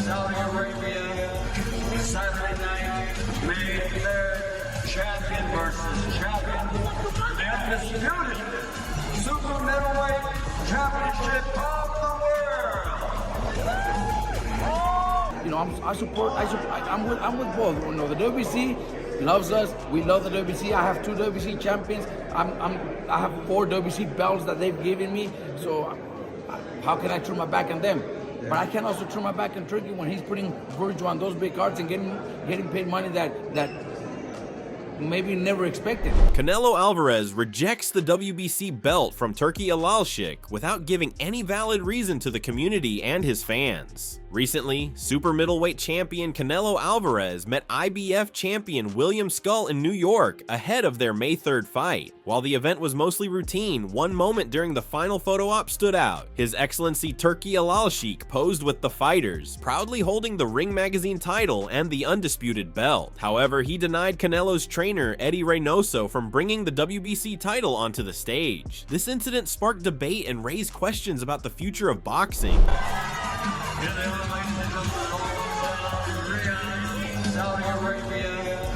Saudi Arabia, Saturday night, May 3rd, champion versus champion. The undisputed super middleweight championship of the world. You know, I'm with both. You know, the WBC loves us. We love the WBC. I have 2 WBC champions. I have 4 WBC belts that they've given me. So how can I turn my back on them? Yeah. But I can also turn my back on Turkey when he's putting Virgil on those big cards and getting paid money that maybe never expected. Canelo Alvarez rejects the WBC belt from Turki Alalshikh without giving any valid reason to the community and his fans. Recently, super middleweight champion Canelo Alvarez met IBF champion William Skull in New York ahead of their May 3rd fight. While the event was mostly routine, one moment during the final photo op stood out. His Excellency Turki Alalshikh posed with the fighters, proudly holding the Ring Magazine title and the undisputed belt. However, he denied Canelo's trainer Eddie Reynoso from bringing the WBC title onto the stage. This incident sparked debate and raised questions about the future of boxing. Saudi Arabia,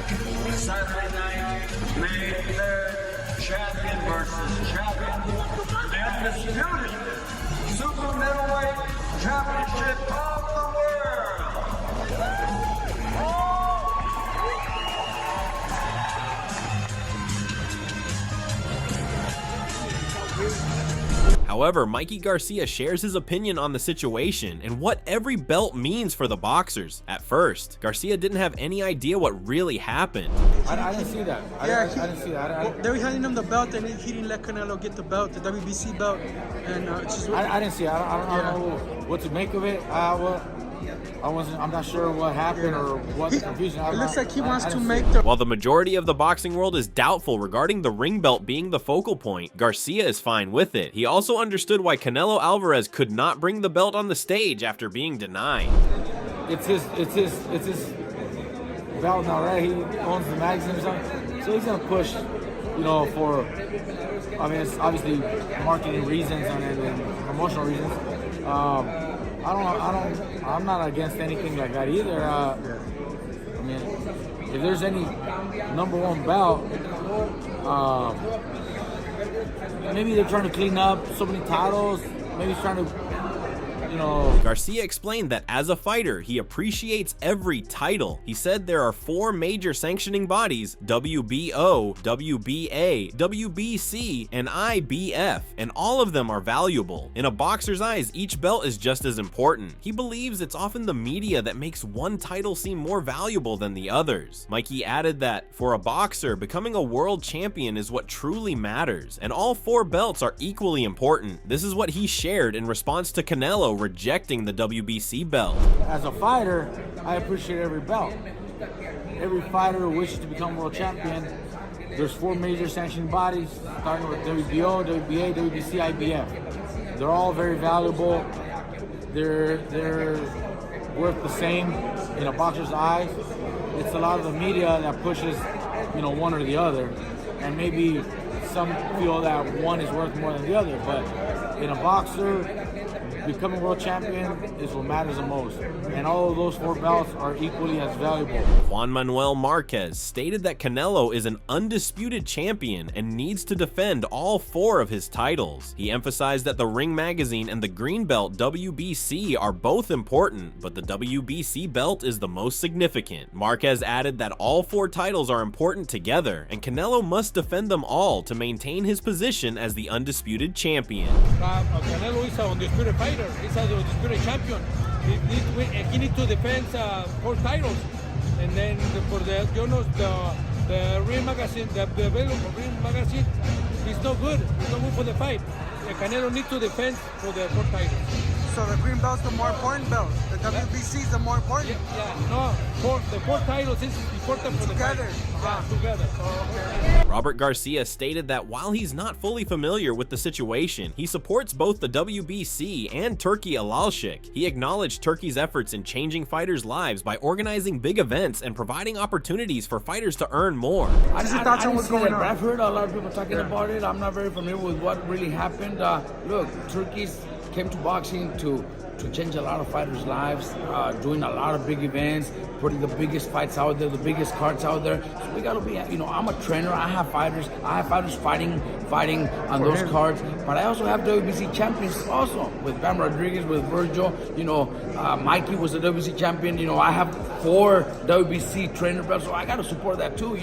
Saturday night, May 3rd, champion versus champion. The undisputed super middleweight championship of the world. However, Mikey Garcia shares his opinion on the situation and what every belt means for the boxers. At first, Garcia didn't have any idea what really happened. I didn't see that. I didn't see that. They were handing him the belt, and he didn't let Canelo get the belt, the WBC belt. And I didn't see it. I don't know what to make of it. I'm not sure what happened or what the confusion. It looks like he wants to make the... While the majority of the boxing world is doubtful regarding the ring belt being the focal point, Garcia is fine with it. He also understood why Canelo Alvarez could not bring the belt on the stage after being denied. It's his belt now, right? He owns the magazine or something. So he's gonna push, you know, for, I mean, it's obviously marketing reasons and promotional reasons. I'm not against anything like that either. I mean, if there's any #1 belt, maybe they're trying to clean up so many titles. Maybe he's trying to, you know. Garcia explained that as a fighter, he appreciates every title. He said there are 4 major sanctioning bodies: WBO, WBA, WBC, and IBF, and all of them are valuable. In a boxer's eyes, each belt is just as important. He believes it's often the media that makes one title seem more valuable than the others. Mikey added that, for a boxer, becoming a world champion is what truly matters, and all 4 belts are equally important. This is what he shared in response to Canelo rejecting the WBC belt. As a fighter, I appreciate every belt. Every fighter who wishes to become world champion, there's 4 major sanctioning bodies, starting with WBO, WBA, WBC, IBF. They're all very valuable. They're worth the same in a boxer's eyes. It's a lot of the media that pushes, you know, one or the other, and maybe some feel that one is worth more than the other. But in a boxer, becoming world champion is what matters the most, and all of those 4 belts are equally as valuable. Juan Manuel Marquez stated that Canelo is an undisputed champion and needs to defend all 4 of his titles. He emphasized that the Ring Magazine and the green belt WBC are both important, but the WBC belt is the most significant. Marquez added that all 4 titles are important together, and Canelo must defend them all to maintain his position as the undisputed champion. Canelo is an undisputed fighter. He's a undisputed champion. He needs to defend 4 titles, and then for the Ring Magazine, the Ring Magazine, it's no good. It's no good for the fight. Canelo needs to defend for the 4 titles. So the green belt's the more important belt. The WBC is the more important. No, the 4 titles is important for together. The fight. Together. Okay. Robert Garcia stated that while he's not fully familiar with the situation, he supports both the WBC and Turki Alalshikh. He acknowledged Turkey's efforts in changing fighters' lives by organizing big events and providing opportunities for fighters to earn more. What's your thoughts on what's going on? I've heard a lot of people talking about it. I'm not very familiar with what really happened. Look, Turkey's came to boxing to change a lot of fighters' lives, doing a lot of big events, putting the biggest fights out there, the biggest cards out there. So we gotta be, I'm a trainer. I have fighters fighting on those cards. But I also have WBC champions also with Bam Rodriguez, with Virgil. Mikey was a WBC champion. I have 4 WBC trainer belts, so I gotta support that too.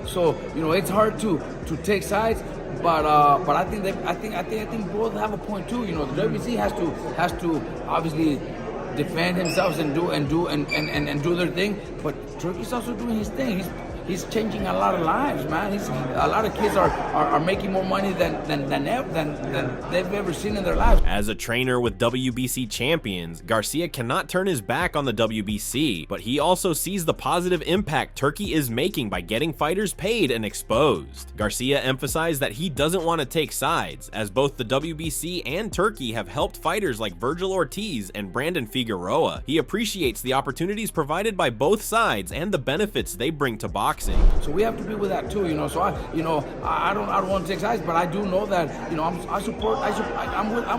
So it's hard to take sides. But I think both have a point too. The WBC has to obviously defend themselves and do their thing. But Turki's also doing his thing. He's changing a lot of lives, man. A lot of kids are making more money than they've ever seen in their lives. As a trainer with WBC champions, Garcia cannot turn his back on the WBC, but he also sees the positive impact Turki is making by getting fighters paid and exposed. Garcia emphasized that he doesn't want to take sides, as both the WBC and Turki have helped fighters like Virgil Ortiz and Brandon Figueroa. He appreciates the opportunities provided by both sides and the benefits they bring to boxing. So we have to be with that too, So I don't want to take sides, but I do know that I'm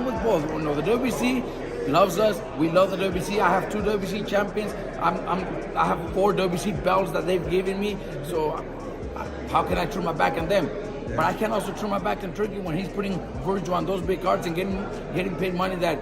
with both. The WBC loves us. We love the WBC. I have 2 WBC champions. I have 4 WBC belts that they've given me. So how can I turn my back on them? But I can also turn my back on Turki when he's putting Virgil on those big cards and getting paid money that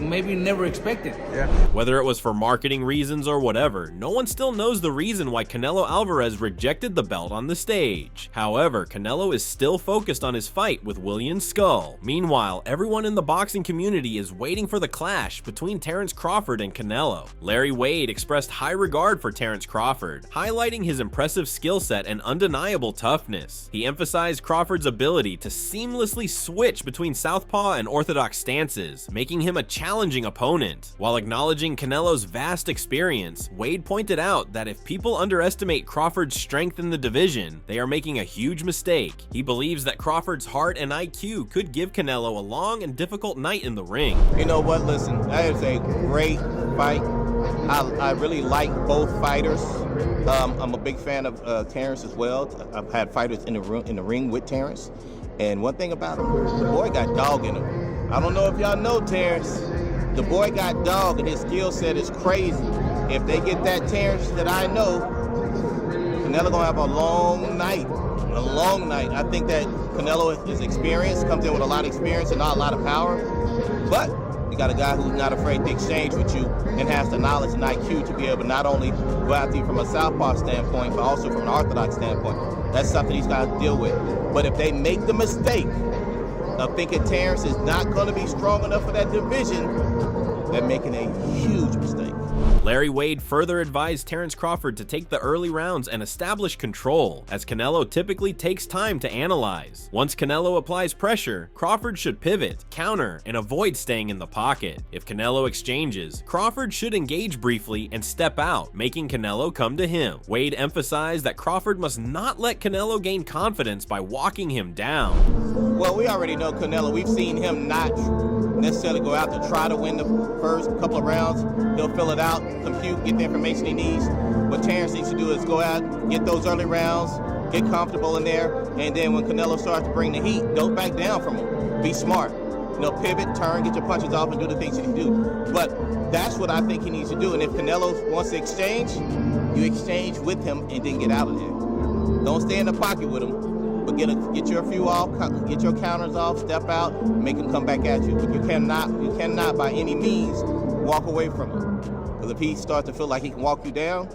maybe never expected. Yeah. Whether it was for marketing reasons or whatever, no one still knows the reason why Canelo Alvarez rejected the belt on the stage. However, Canelo is still focused on his fight with William Skull. Meanwhile, everyone in the boxing community is waiting for the clash between Terence Crawford and Canelo. Larry Wade expressed high regard for Terence Crawford, highlighting his impressive skill set and undeniable toughness. He emphasized Crawford's ability to seamlessly switch between southpaw and orthodox stances, making him a challenging opponent. While acknowledging Canelo's vast experience, Wade pointed out that if people underestimate Crawford's strength in the division, they are making a huge mistake. He believes that Crawford's heart and IQ could give Canelo a long and difficult night in the ring. You know what? Listen, that is a great fight. I really like both fighters. I'm a big fan of Terence as well. I've had fighters in the ring with Terence. And one thing about him, the boy got dog in him. I don't know if y'all know Terence. The boy got dog and his skill set is crazy. If they get that Terence that I know, Canelo gonna have a long night. A long night. I think that Canelo is experienced, comes in with a lot of experience and not a lot of power. But you got a guy who's not afraid to exchange with you and has the knowledge and IQ to be able to not only go after you from a southpaw standpoint, but also from an orthodox standpoint. That's something he's got to deal with. But if they make the mistake of thinking Terence is not going to be strong enough for that division, they're making a huge mistake. Larry Wade further advised Terence Crawford to take the early rounds and establish control, as Canelo typically takes time to analyze. Once Canelo applies pressure, Crawford should pivot, counter, and avoid staying in the pocket. If Canelo exchanges, Crawford should engage briefly and step out, making Canelo come to him. Wade emphasized that Crawford must not let Canelo gain confidence by walking him down. Well, we already know Canelo. We've seen him not necessarily go out to try to win the first couple of rounds. He'll fill it out, compute, get the information he needs. What Terence needs to do is go out, get those early rounds, get comfortable in there, and then when Canelo starts to bring the heat, don't back down from him. Be smart. Pivot, turn, get your punches off, and do the things you need to do. But that's what I think he needs to do. And if Canelo wants to exchange, you exchange with him and then get out of there. Don't stay in the pocket with him. But get your few off, get your counters off, step out, make him come back at you. But you cannot by any means walk away from him. Because if he starts to feel like he can walk you down,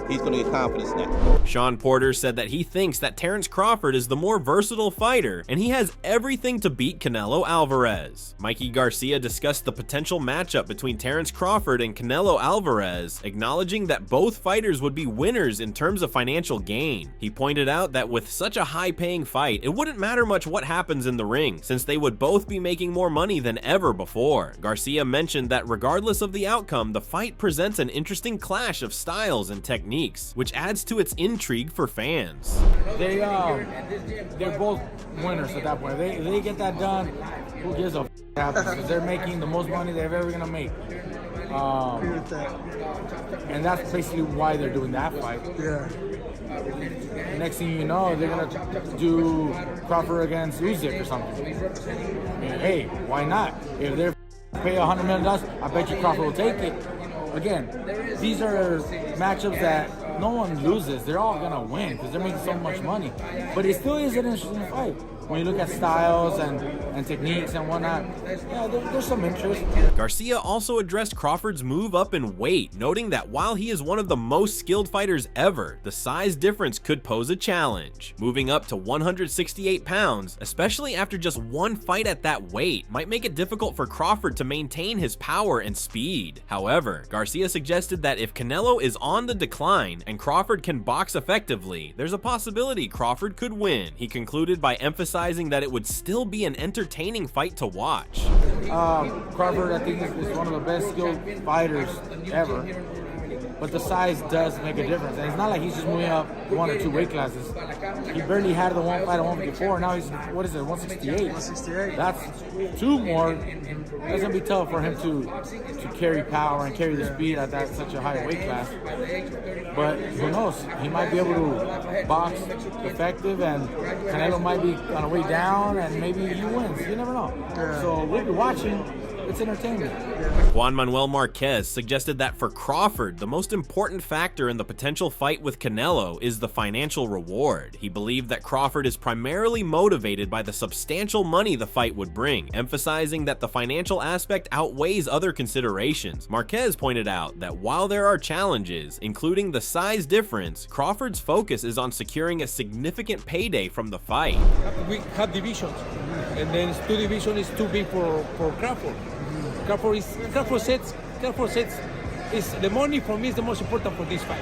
he's going to get confidence now. Sean Porter said that he thinks that Terence Crawford is the more versatile fighter, and he has everything to beat Canelo Alvarez. Mikey Garcia discussed the potential matchup between Terence Crawford and Canelo Alvarez, acknowledging that both fighters would be winners in terms of financial gain. He pointed out that with such a high-paying fight, it wouldn't matter much what happens in the ring, since they would both be making more money than ever before. Garcia mentioned that regardless of the outcome, the fight presents an interesting clash of styles and techniques, which adds to its intrigue for fans. They're both winners at that point. They get that done, who gives a happens, because they're making the most money they're ever gonna make. And that's basically why they're doing that fight. Yeah. Next thing you know, they're gonna do Crawford against Usyk or something. hey, why not? If they're pay $100 million, I bet you Crawford will take it. Again, these are matchups that no one loses. They're all gonna win because they're making so much money. But it still is an interesting fight. When you look at styles and techniques and whatnot, yeah, there's some interest. Garcia also addressed Crawford's move up in weight, noting that while he is one of the most skilled fighters ever, the size difference could pose a challenge. Moving up to 168 pounds, especially after just one fight at that weight, might make it difficult for Crawford to maintain his power and speed. However, Garcia suggested that if Canelo is on the decline and Crawford can box effectively, there's a possibility Crawford could win. He concluded by emphasizing that it would still be an entertaining fight to watch. Crawford, I think, is one of the best skilled fighters ever. But the size does make a difference. And it's not like he's just moving up 1 or 2 weight classes. He barely had the one fight at 154. Now he's, what is it, 168? 168. That's 2 more. That's going to be tough for him to carry power and carry the speed at that such a high weight class. But who knows? He might be able to box effective, and Canelo might be on the way down, and maybe he wins. You never know. So we'll be watching. It's entertainment. Juan Manuel Marquez suggested that for Crawford, the most important factor in the potential fight with Canelo is the financial reward. He believed that Crawford is primarily motivated by the substantial money the fight would bring, emphasizing that the financial aspect outweighs other considerations. Marquez pointed out that while there are challenges, including the size difference, Crawford's focus is on securing a significant payday from the fight. We have divisions, and then 2 divisions is too big for Crawford. Crawford says is the money for me is the most important for this fight.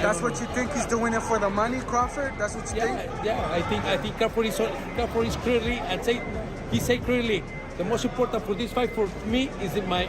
That's what you think he's doing it for the money, Crawford? That's what you think? Yeah, I think Crawford is clearly, and he said clearly, the most important for this fight for me is that my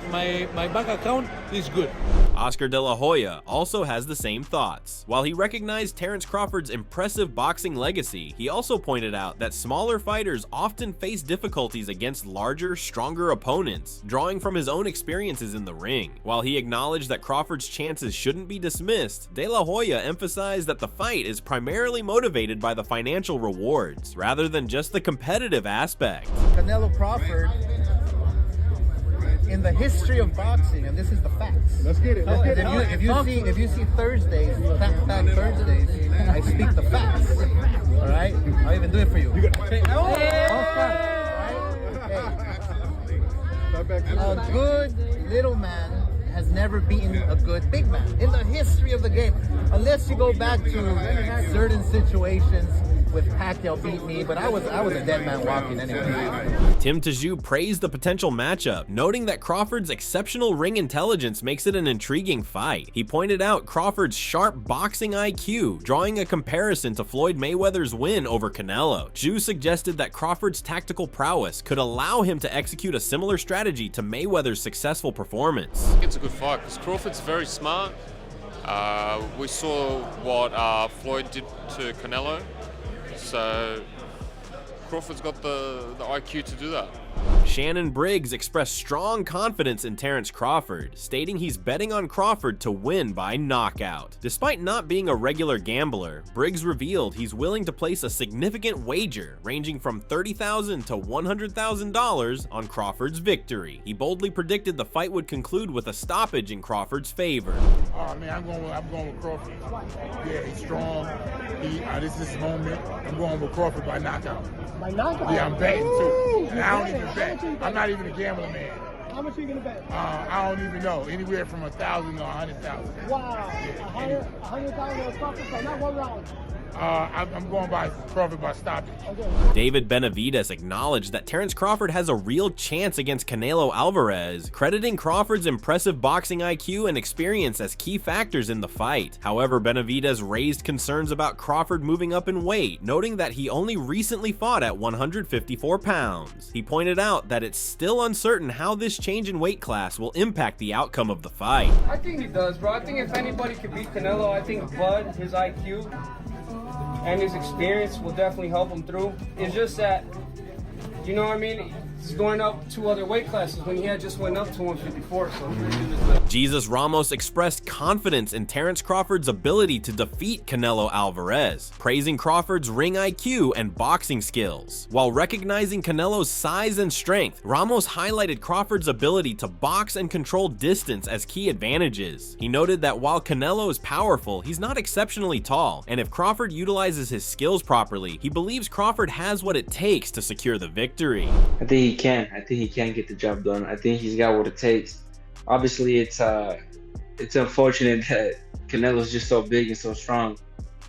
bank account is good. Oscar De La Hoya also has the same thoughts. While he recognized Terence Crawford's impressive boxing legacy, he also pointed out that smaller fighters often face difficulties against larger, stronger opponents, drawing from his own experiences in the ring. While he acknowledged that Crawford's chances shouldn't be dismissed, De La Hoya emphasized that the fight is primarily motivated by the financial rewards, rather than just the competitive aspect. Canelo Crawford, in the history of boxing, and this is the facts. Let's get it. Let's get it. If you see Thursdays, Fact Thursdays, I speak the facts. All right, I'll even do it for you. A good little man has never beaten a good big man in the history of the game, unless you go back to certain situations with Pacquiao beat me, but I was a dead man walking anyway. Tim Tszyu praised the potential matchup, noting that Crawford's exceptional ring intelligence makes it an intriguing fight. He pointed out Crawford's sharp boxing IQ, drawing a comparison to Floyd Mayweather's win over Canelo. Tszyu suggested that Crawford's tactical prowess could allow him to execute a similar strategy to Mayweather's successful performance. It's a good fight because Crawford's very smart. We saw what Floyd did to Canelo. So Crawford's got the IQ to do that. Shannon Briggs expressed strong confidence in Terence Crawford, stating he's betting on Crawford to win by knockout. Despite not being a regular gambler, Briggs revealed he's willing to place a significant wager ranging from $30,000 to $100,000 on Crawford's victory. He boldly predicted the fight would conclude with a stoppage in Crawford's favor. Oh man, I'm going with Crawford. Yeah, he's strong. This is his moment. I'm going with Crawford by knockout. By knockout? Yeah, I'm betting too. And I don't even bet. I'm not even a gambling man. How much are you gonna bet? I don't even know. Anywhere from 1,000 to 100,000. Wow. 100,000 or something, so not 1 round. I'm going by Crawford by stoppage. Okay. David Benavidez acknowledged that Terence Crawford has a real chance against Canelo Alvarez, crediting Crawford's impressive boxing IQ and experience as key factors in the fight. However, Benavidez raised concerns about Crawford moving up in weight, noting that he only recently fought at 154 pounds. He pointed out that it's still uncertain how this change in weight class will impact the outcome of the fight. I think he does, bro. I think if anybody could beat Canelo, I think Bud, his IQ, and his experience will definitely help him through. It's just that, you know what I mean? he's going up 2 other weight classes when he had just went up to 154. So. Jesus Ramos expressed confidence in Terence Crawford's ability to defeat Canelo Alvarez, praising Crawford's ring IQ and boxing skills. While recognizing Canelo's size and strength, Ramos highlighted Crawford's ability to box and control distance as key advantages. He noted that while Canelo is powerful, he's not exceptionally tall, and if Crawford utilizes his skills properly, he believes Crawford has what it takes to secure the victory. I think he can. I think he can get the job done. I think he's got what it takes. Obviously, it's unfortunate that Canelo's just so big and so strong,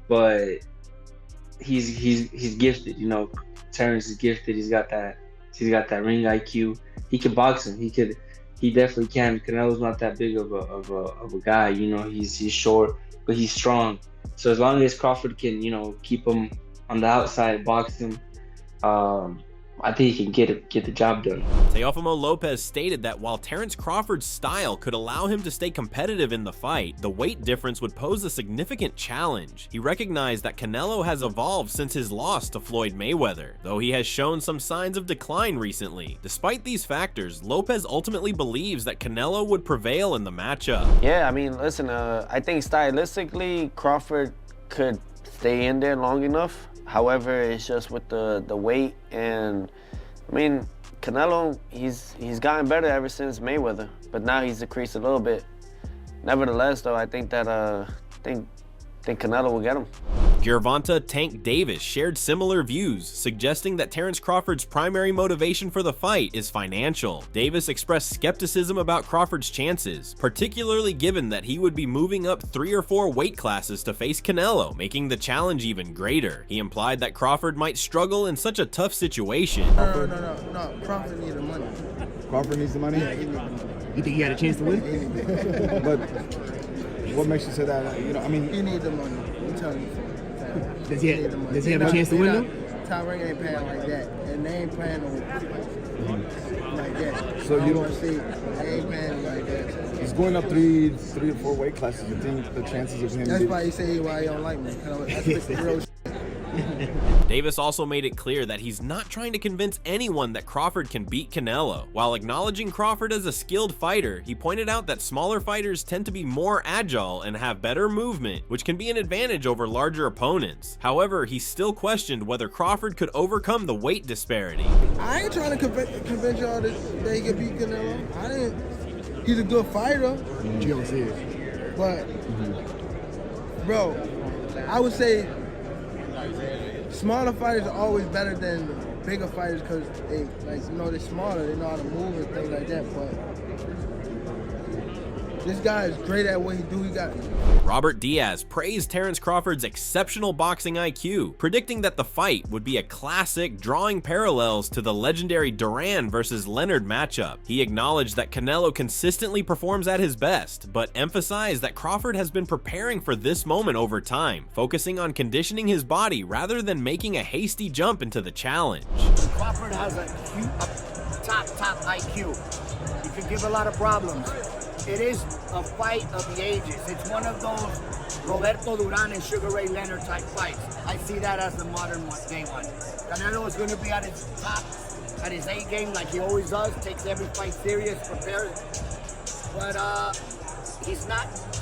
but he's gifted. You know, Terence is gifted. He's got that ring IQ. He can box him. He definitely can. Canelo's not that big of a guy. You know, he's short, but he's strong. So as long as Crawford can, you know, keep him on the outside, box him, I think he can get the job done. Teofimo Lopez stated that while Terence Crawford's style could allow him to stay competitive in the fight, the weight difference would pose a significant challenge. He recognized that Canelo has evolved since his loss to Floyd Mayweather, though he has shown some signs of decline recently. Despite these factors, Lopez ultimately believes that Canelo would prevail in the matchup. Yeah, I mean, listen, I think stylistically, Crawford could stay in there long enough. However, it's just with the weight, and I mean, Canelo, he's gotten better ever since Mayweather, but now he's decreased a little bit. Nevertheless, though, I think that I think Canelo will get him. Gervonta Tank Davis shared similar views, suggesting that Terence Crawford's primary motivation for the fight is financial. Davis expressed skepticism about Crawford's chances, particularly given that he would be moving up 3 or 4 weight classes to face Canelo, making the challenge even greater. He implied that Crawford might struggle in such a tough situation. No. Crawford needs the money. Crawford needs the money? Yeah, he needs the money. You think he had a chance to win? But what makes you say that? You know, I mean, he needs the money. I'm telling you. Does he have a chance to win though? Top Rank ain't paying like that, and they ain't playing like that. So you don't see they ain't paying like that. He's going up 3 or 4 weight classes. You think the chances of him? That's why he say why he don't like me. That's the real. Davis also made it clear that he's not trying to convince anyone that Crawford can beat Canelo. While acknowledging Crawford as a skilled fighter, he pointed out that smaller fighters tend to be more agile and have better movement, which can be an advantage over larger opponents. However, he still questioned whether Crawford could overcome the weight disparity. I ain't trying to convince y'all that he can beat Canelo. He's a good fighter. You don't see it. But, bro, I would say smaller fighters are always better than bigger fighters because they, like, you know, they're smaller, they know how to move and things like that. But this guy is great at what he do. He got. Robert Diaz praised Terence Crawford's exceptional boxing IQ, predicting that the fight would be a classic, drawing parallels to the legendary Duran versus Leonard matchup. He acknowledged that Canelo consistently performs at his best, but emphasized that Crawford has been preparing for this moment over time, focusing on conditioning his body rather than making a hasty jump into the challenge. Crawford has a top IQ. He can give a lot of problems. It is a fight of the ages. It's one of those Roberto Duran and Sugar Ray Leonard type fights. I see that as the modern day one. Canelo is going to be at his top, at his A game like he always does, takes every fight serious, prepares. But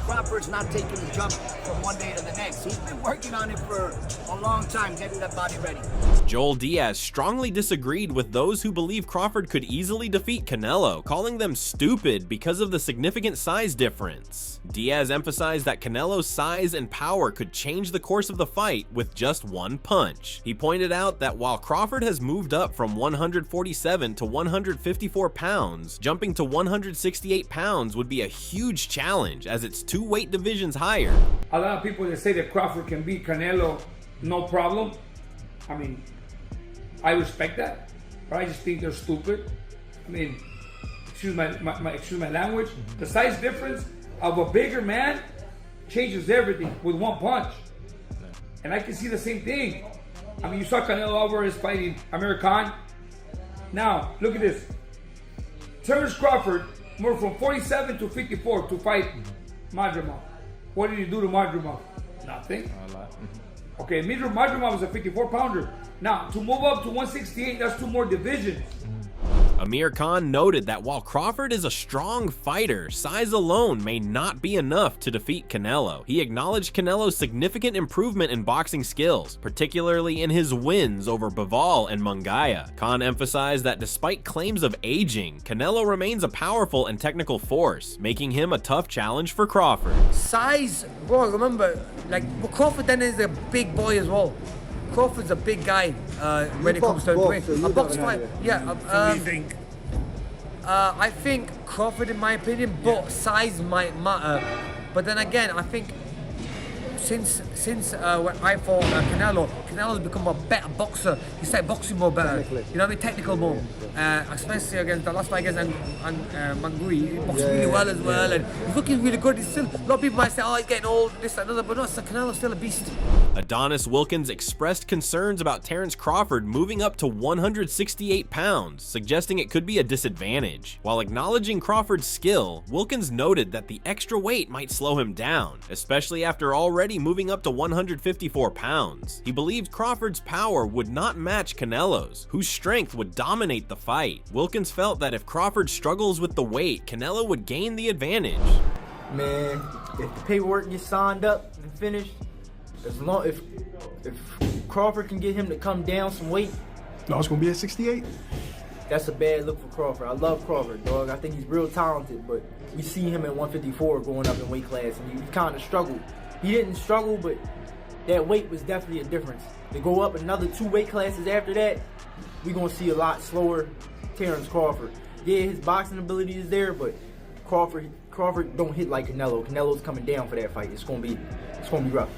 Crawford's not taking the jump from one day to the next. He's been working on it for a long time, getting that body ready. Joel Diaz strongly disagreed with those who believe Crawford could easily defeat Canelo, calling them stupid because of the significant size difference. Diaz emphasized that Canelo's size and power could change the course of the fight with just one punch. He pointed out that while Crawford has moved up from 147 to 154 pounds, jumping to 168 pounds would be a huge challenge as it's 2 weight divisions higher. A lot of people that say that Crawford can beat Canelo, no problem. I mean, I respect that, but I just think they're stupid. I mean, excuse my language. The size difference of a bigger man changes everything with one punch. And I can see the same thing. I mean, you saw Canelo Alvarez fighting Amir Khan. Now, look at this. Terence Crawford moved from 47 to 54 to fight Madrimov. What did he do to Madrimov? Nothing. Okay, Madrimov was a 54-pounder. Now, to move up to 168, that's 2 more divisions. Amir Khan noted that while Crawford is a strong fighter, size alone may not be enough to defeat Canelo. He acknowledged Canelo's significant improvement in boxing skills, particularly in his wins over Bivol and Mungaya. Khan emphasized that despite claims of aging, Canelo remains a powerful and technical force, making him a tough challenge for Crawford. Size, bro, remember, like, Crawford then is a big boy as well. Crawford's a big guy when it comes to a box fight. Yeah, what do you think? I think Crawford, in my opinion, but size might matter. But then again, I think since when I fought Canelo's become a better boxer. He started boxing more better. You know what I mean? Technical more. Especially against the last fight against Mangui. He boxed really well as well, and he's looking really good. He's still, a lot of people might say, oh, he's getting old, this, that, another, but no, Canelo's still a beast. Adonis Wilkins expressed concerns about Terence Crawford moving up to 168 pounds, suggesting it could be a disadvantage. While acknowledging Crawford's skill, Wilkins noted that the extra weight might slow him down, especially after already moving up to 154 pounds. He believed Crawford's power would not match Canelo's, whose strength would dominate the fight. Wilkins felt that if Crawford struggles with the weight, Canelo would gain the advantage. Man, if the paperwork gets signed up and finished, as long if Crawford can get him to come down some weight, no, it's gonna be at 68. That's a bad look for Crawford. I love Crawford, dog. I think he's real talented, but we see him at 154 going up in weight class, and he kind of struggled. He didn't struggle, but that weight was definitely a difference. To go up another 2 weight classes after that, we're gonna see a lot slower Terence Crawford. Yeah, his boxing ability is there, but Crawford don't hit like Canelo. Canelo's coming down for that fight. It's gonna be rough.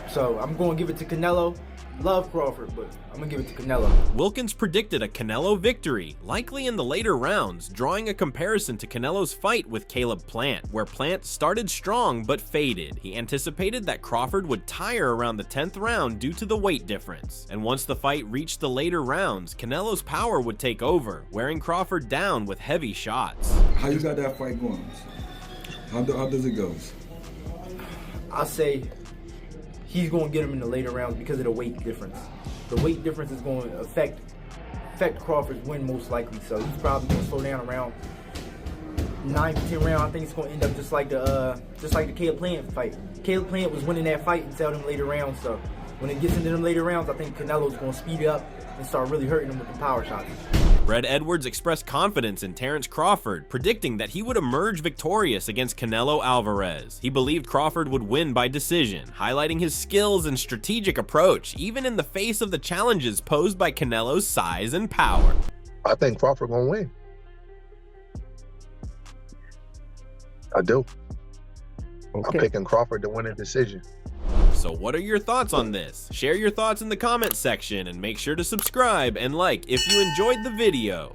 So I'm going to give it to Canelo. Love Crawford, but I'm going to give it to Canelo. Wilkins predicted a Canelo victory, likely in the later rounds, drawing a comparison to Canelo's fight with Caleb Plant, where Plant started strong but faded. He anticipated that Crawford would tire around the 10th round due to the weight difference. And once the fight reached the later rounds, Canelo's power would take over, wearing Crawford down with heavy shots. How you got that fight going? How does it go? I'll say he's going to get him in the later rounds because of the weight difference. The weight difference is going to affect Crawford's win most likely. So he's probably going to slow down around 9 to 10 rounds. I think it's going to end up just like the Caleb Plant fight. Caleb Plant was winning that fight until them later rounds. So when it gets into them later rounds, I think Canelo's going to speed it up and start really hurting him with the power shots. Brett Edwards expressed confidence in Terence Crawford, predicting that he would emerge victorious against Canelo Alvarez. He believed Crawford would win by decision, highlighting his skills and strategic approach, even in the face of the challenges posed by Canelo's size and power. I think Crawford gonna win. I do. Okay. I'm picking Crawford to win a decision. So what are your thoughts on this? Share your thoughts in the comments section and make sure to subscribe and like if you enjoyed the video.